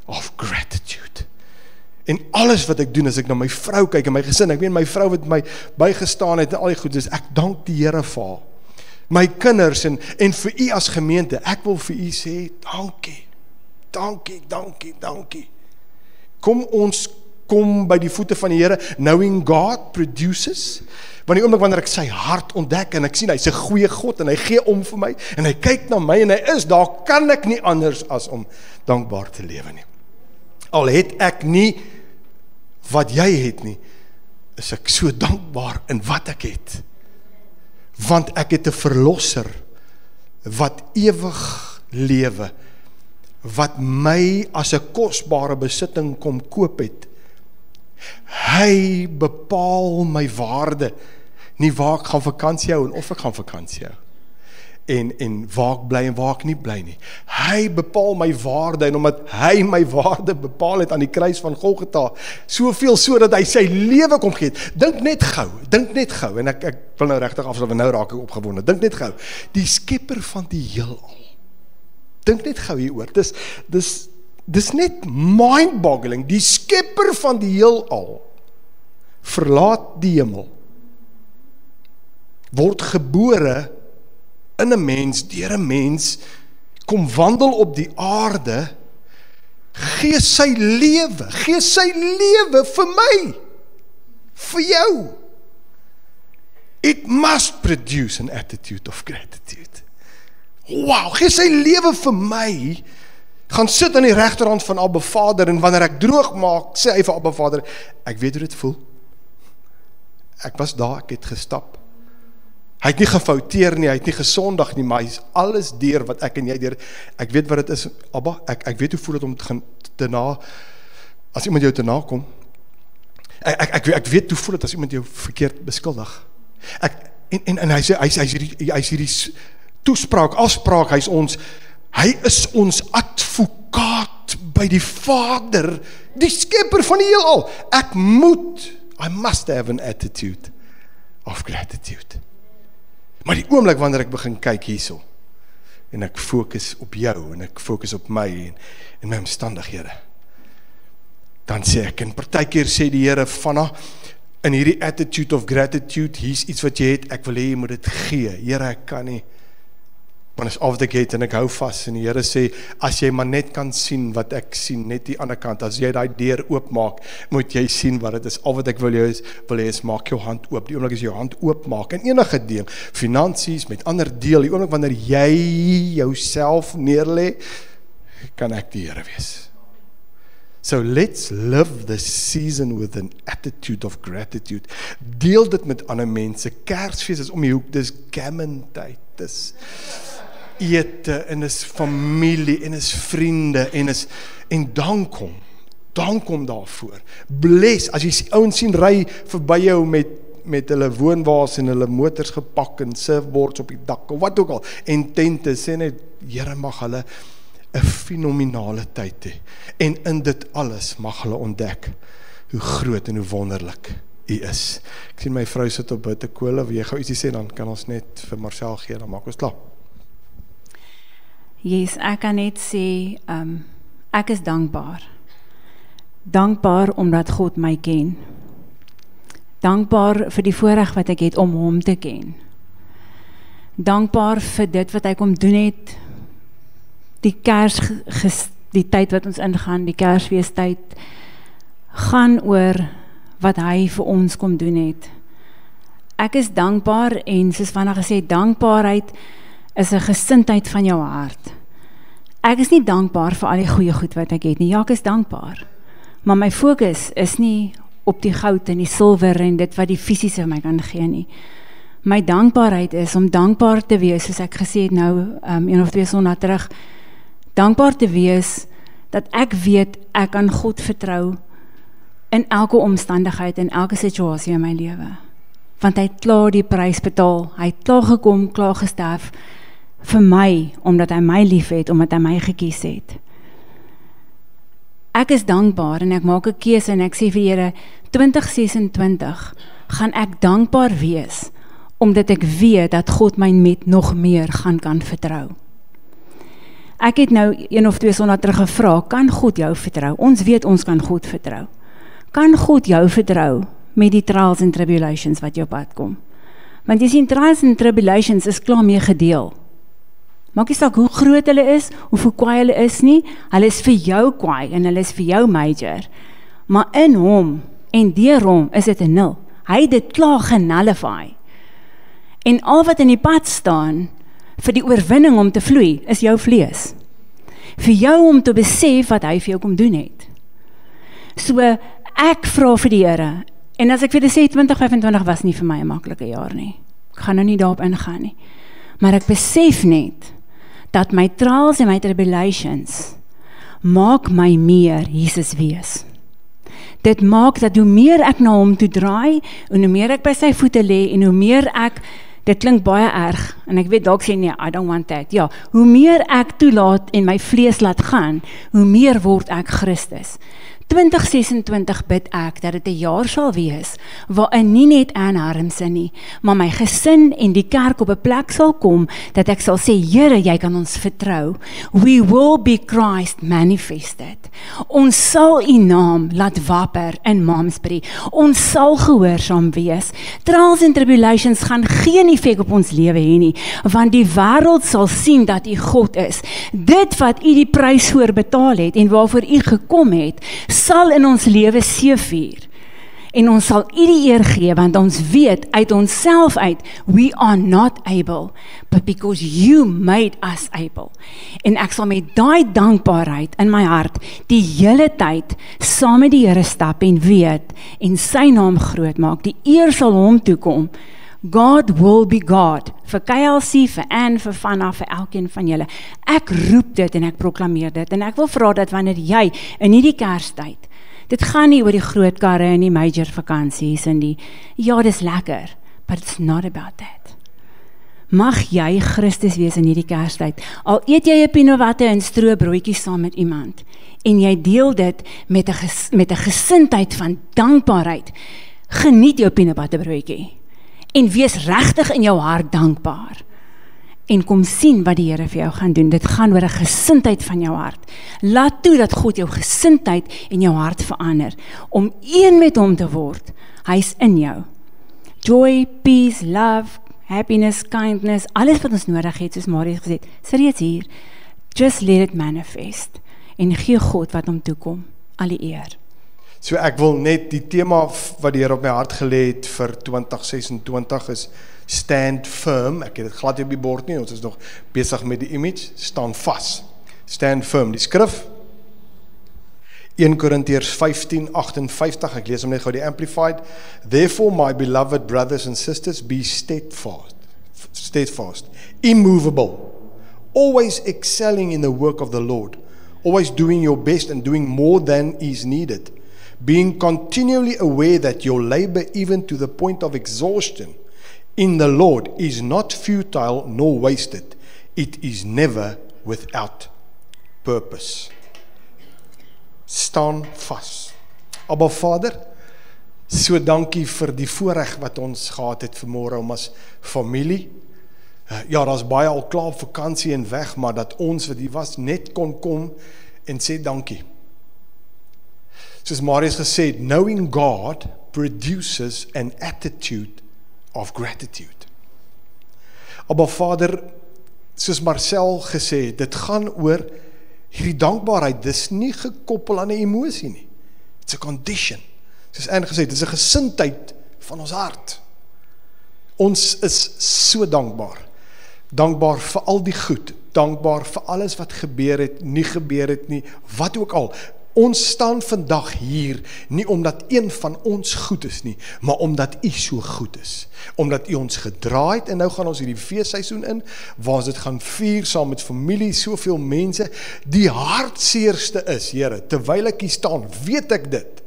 of gratitude. En alles wat ek doen, as ek na my vrou kyk en my gesin, ek weet my vrou wat my bygestaan het en al die goed, is ek dank die Here vir haar. My kinders en vir u as gemeente, ek wil vir u sê, dankie. Kom by die voete van die Here, knowing God produces, want die oomblik wanneer ek sy hart ontdek, en ek sien, hy is 'n goeie God, en hy gee om vir my, en hy kyk na my, en hy is, daar kan ek nie anders as om dankbaar te lewe nie. Al het ek nie wat jy het nie, is ek so dankbaar in wat ek het. Want ek het 'n verlosser, wat ewig lewe, wat my as 'n kosbare besitting kom koop het. Hy bepaal my waarde, nie waar ek gaan vakansie hou, en of ek gaan vakansie hou. En waar ek bly en waar ek nie bly nie. Hy bepaal my waarde, en omdat hy my waarde bepaal het aan die kruis van Golgotha, soveel so dat hy sy lewe kom gee het. Dink net gou, en ek wil nou regtig afsluit, want nou raak ek opgewonde. Dink net gou, die skepper van die heelal. Dink net gou hieroor. Dis net mind-boggling. Die skepper van die heelal verlaat die hemel, word gebore in 'n mens, deur 'n mens, kom wandel op die aarde, gee sy lewe vir my, vir jou. It must produce an attitude of gratitude. Wow, gee sy lewe vir my, gaan sit aan die regterhand van Abba Vader, en wanneer ek droog maak, sê hy vir Abba Vader, ek weet hoe dit voel. Ek was daar, ek het gestap. Hy het nie gefouteer nie, hy het nie gesondig nie, maar hy is alles deur wat ek en jy deur. Ek weet wat dit is, Abba, ek weet hoe voel dit om daarna, as iemand jou daarna kom, ek weet hoe voel dit as iemand jou verkeerd beskuldig. En hy's hierdie toespraak, afspraak, hy is ons advokaat by die Vader, die skepper van die heelal. I must have an attitude of gratitude. Maar die oomblik wanneer ek begin kyk hierso, en ek fokus op jou, en ek fokus op my, en my omstandighede, dan sê ek, en partykeer sê die Here, Vanna, in hierdie attitude of gratitude, hier's iets wat jy het, ek wil hê jy moet dit gee. Here, ek kan nie, want is al wat ek het, en ek hou vas, en die Here sê, as jy maar net kan sien wat ek sien, net die ander kant, as jy daai deur oopmaak, moet jy sien wat dit is. Al wat ek wil hê is, maak jou hand oop. Die oomblik as jy jou hand oopmaak, en enige ding, finansies, met ander deel, die oomblik wanneer jy jouself neerlê, kan ek die Here wees. So let's live this season with an attitude of gratitude. Deel dit met ander mense. Kersfees is om die hoek, dis gammon tyd, dis ete, en is familie, en is vriende, en dank hom daarvoor. Bless, as jy ouens sien, ry verby jou met hulle woonwaas, en hulle motors gepak, en surfboards op die dak, of wat ook al, en tente, sê net, Here, mag hulle 'n fenominale tyd hê. En in dit alles mag hulle ontdek hoe groot en hoe wonderlik U is. Ek sien my vrou sit op bitterkolle, wil jy gou ietsie sê, dan kan ons net vir Marcel gee, dan maak ons klaar. Yes, ek kan net sê, ek is dankbaar. Dankbaar omdat God my ken. Dankbaar vir die voorreg wat ek het om hom te ken. Dankbaar vir dit wat hy kom doen het, die tyd wat ons ingaan, die Kersfeestyd, gaan oor wat hy vir ons kom doen het. Ek is dankbaar, en soos Vanna gesê, dankbaarheid is 'n gesindheid van jou hart. Ek is nie dankbaar vir al die goeie goed wat ek het nie, ja, ek is dankbaar, maar my fokus is nie op die goud en die silwer en dit wat die fisiese my kan gee nie. My dankbaarheid is om dankbaar te wees, soos ek gesê het nou, 1 of 2 sondae terug, dankbaar te wees, dat ek weet, ek kan God vertrou, in elke omstandigheid, in elke situasie in my lewe. Want hy het klaar die prys betaal, hy het klaar gekom, klaar gesterf, vir my, omdat hy my lief het, omdat hy my gekies het. Ek is dankbaar, en ek maak 'n keuse, en ek sê vir die Here, 2026, gaan ek dankbaar wees, omdat ek weet, dat God my met nog meer kan vertrou. Ek het nou 1 of 2 sondae terug gevra, kan God jou vertrou? Ons weet ons kan God vertrou. Kan God jou vertrou met die trials and tribulations wat jou pad kom? Want jy sien, trials and tribulations is klaar mee gedeel. Maak nie saak hoe groot hulle is, hoe kwaai hulle is nie, hulle is vir jou kwaai, en hulle is vir jou major. Maar in hom, en deur hom, is dit 'n 0. Hy het dit klaar genullify. En al wat in die pad staan, vir die oorwinning om te vloei, is jou vlees. Vir jou om te besef wat hy vir jou kom doen het. So, ek vra vir die Here, en as ek vir die sê, 2025 was nie vir my 'n maklike jaar nie. Ek gaan nou nie daarop ingaan nie. Maar ek besef net, dat my trials en my tribulations, maak my meer Jesus wees. Dit maak dat hoe meer ek na hom toe draai, en hoe meer ek by sy voete lê, en hoe meer ek, dit klink baie erg, en ek weet dalk sê nee, I don't want that, ja, hoe meer ek toelaat en my vlees laat gaan, hoe meer word ek Christus. 2026 bid ek dat dit 'n jaar sal wees, waarin nie net Anne Harmse nie, maar my gesin en die kerk op 'n plek sal kom, dat ek sal sê, Here, jy kan ons vertrou. We will be Christ manifested. Ons sal U naam laat wapper in Malmesbury. Ons sal gehoorsaam wees. Trials and tribulations gaan geen effek op ons lewe hê nie, want die wêreld sal sien dat U God is. Dit wat U die prys voor betaal het, en waarvoor U gekom het, sal in ons lewe seëvier. En ons sal U die eer gee, want ons weet uit onsself uit, we are not able, but because You made us able. En ek sal met daai dankbaarheid in my hart, die hele tyd, saam met die Here stap en weet, en sy naam groot maak, die eer sal hom toekom, God will be God. Vir KLC, vir Anne, vir Vanna, vir elkeen van julle. Ek roep dit en ek proklameer dit. En ek wil vra dat wanneer jy in hierdie Kerstyd, dit gaan nie oor die groot karre en die major vakansies en die, ja, dis lekker, but it's not about that. Mag jy Christus wees in hierdie Kerstyd. Al eet jy 'n peanutbutter en stroobroodjies saam met iemand en jy deel dit met 'n gesindheid van dankbaarheid. Geniet jou peanutbutterbroodjie en wees regtig in jou hart dankbaar. En kom sien wat die Here vir jou gaan doen. Dit gaan oor 'n gesindheid van jou hart. Laat toe dat God jou gesindheid en jou hart verander om een met hom te word. Hy's in jou. Joy, peace, love, happiness, kindness, alles wat ons nodig het, soos Marius gesê het, is reeds hier. Just let it manifest. En gee God wat hom toekom. Al die eer. So ek wil net die tema wat die Here op my hart gelê het vir 2026 is stand firm. Ek het dit glad nie op die bord nie, ons is nog besig met die image. Staan vas. Stand firm. Die skrif 1 Korintiërs 15:58, ek lees hom net gou die Amplified. Therefore, my beloved brothers and sisters, be steadfast, immovable, always excelling in the work of the Lord, always doing your best and doing more than is needed, being continually aware that your labor, even to the point of exhaustion, in the Lord is not futile nor wasted. It is never without purpose. Staan vas. Abba Vader, so dankie vir die voorreg wat ons gehad het vanmôre om as familie. Ja, daar's baie al klaar op vakansie en weg, maar dat ons wat hier was net kon kom en sê dankie. Soos Marius gesê het, knowing God produces an attitude of gratitude. Abba Vader, soos Marcel gesê het, dit gaan oor hierdie dankbaarheid, dis nie gekoppel aan 'n emosie nie. It's a condition. Soos Anne gesê het, dis 'n gesindheid van ons hart. Ons is so dankbaar. Dankbaar vir al die goed, dankbaar vir alles wat gebeur het, nie gebeur het nie, wat ook al. Ons staan vandag hier, nie omdat een van ons goed is nie, maar omdat U so goed is. Omdat U ons gedra het, en nou gaan ons hierdie feesseisoen in, waar ons dit gaan vier, saam met familie, soveel mense, die hartseerste is, Here, terwyl ek hier staan, weet ek dit.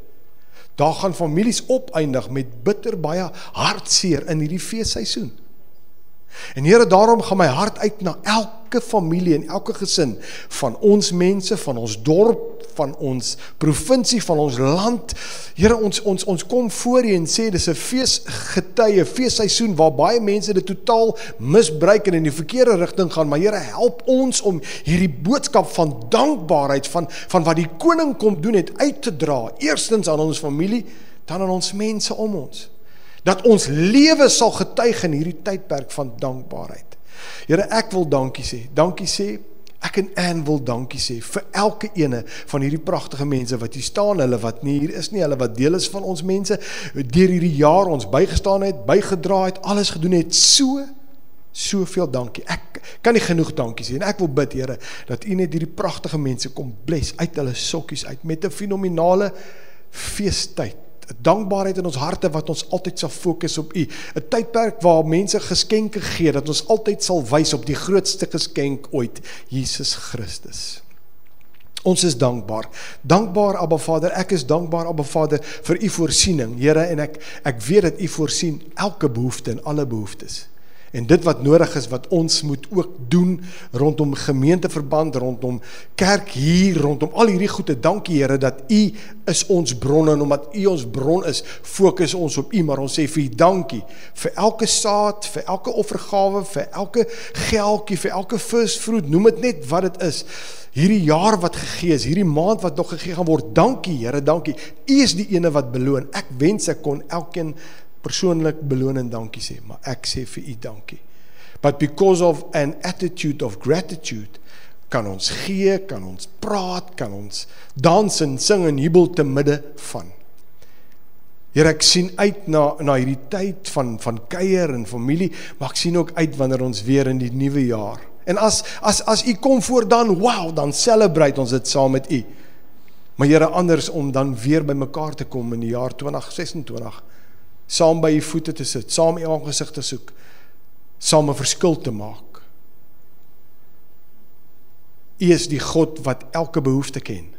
Daar gaan families opeindig met bitter baie hartseer in hierdie feesseisoen. En Here, daarom gaan my hart uit na elke familie en elke gesin van ons mense, van ons dorp, van ons provinsie, van ons land. Here, ons kom voor U en sê dis 'n feesgetye, feesseisoen waar baie mense dit totaal misbruik en in die verkeerde rigting gaan, maar Here, help ons om hierdie boodskap van dankbaarheid van wat die koning kom doen het uit te dra, eerstens aan ons familie, dan aan ons mense om ons. Dat ons lewe sal getuig in hierdie tydperk van dankbaarheid. Here, ek wil dankie sê. Dankie sê, ek en Anne wil dankie sê vir elke ene van hierdie pragtige mense wat hier staan, hulle wat nie hier is nie, hulle wat deel is van ons mense, deur hierdie jaar ons bygestaan het, bygedra het, alles gedoen het, soveel dankie. Ek kan nie genoeg dankie sê, en ek wil bid, Here, dat U net hierdie pragtige mense kom bless uit hulle sokkies uit, met 'n fenominale feestyd. Dankbaarheid in ons harte wat ons altyd sal fokus op U. 'n Tydperk waar mense geskenke gee, dat ons altyd sal wys op die grootste geskenk ooit, Jesus Christus. Ons is dankbaar. Dankbaar, Abba Vader, ek is dankbaar, Abba Vader, vir U voorsiening, Here, en ek weet dat U voorsien elke behoefte en alle behoeftes. En dit wat nodig is, wat ons moet ook doen, rondom gemeenteverband, rondom kerk hier, rondom al hierdie goede, dankie Here, dat U is ons bron, en omdat U ons bron is, fokus ons op U, maar ons sê vir U dankie, vir elke saad, vir elke offergawe, vir elke geldjie, vir elke first fruit, noem dit net wat dit is, hierdie jaar wat gegee is, hierdie maand wat nog gegee gaan word, dankie Here, dankie, U is die ene wat beloon, ek wens ek kon elkeen persoonlik beloon en dankie sê, maar ek sê vir U dankie. But because of an attitude of gratitude, kan ons gee, kan ons praat, kan ons dans en sing en jubel te midde van. Here, ek sien uit na hierdie tyd van kuier en familie, maar ek sien ook uit wanneer ons weer in die nuwe jaar. En as U kom voor dan, wow, dan celebrate ons dit saam met U. Maar Here, anders om dan weer by mekaar te kom in die jaar 2026, saam by u voete te sit, saam u aangesig te soek, saam 'n verskil te maak. U is die God wat elke behoefte ken.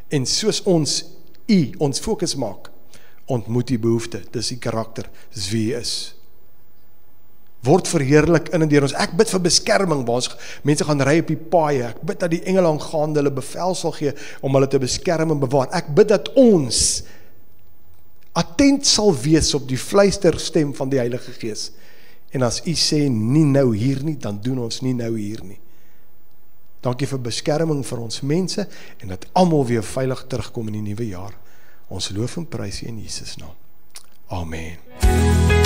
En soos ons fokus maak, ontmoet die behoefte, dis die karakter, dis wie hy is. Word verheerlik in en deur ons. Ek bid vir beskerming, waar ons mense gaan ry op die paaie. Ek bid dat die engele aangaande hulle bevel sal gee om hulle te beskerm en bewaar. Ek bid dat ons attent sal wees op die fluisterstem van die Heilige Gees. En as u sê nie nou hier nie, dan doen ons nie nou hier nie. Dankie vir beskerming vir ons mense en dat almal weer veilig terugkom in die nuwe jaar. Ons loof en prys u in Jesus naam. Amen.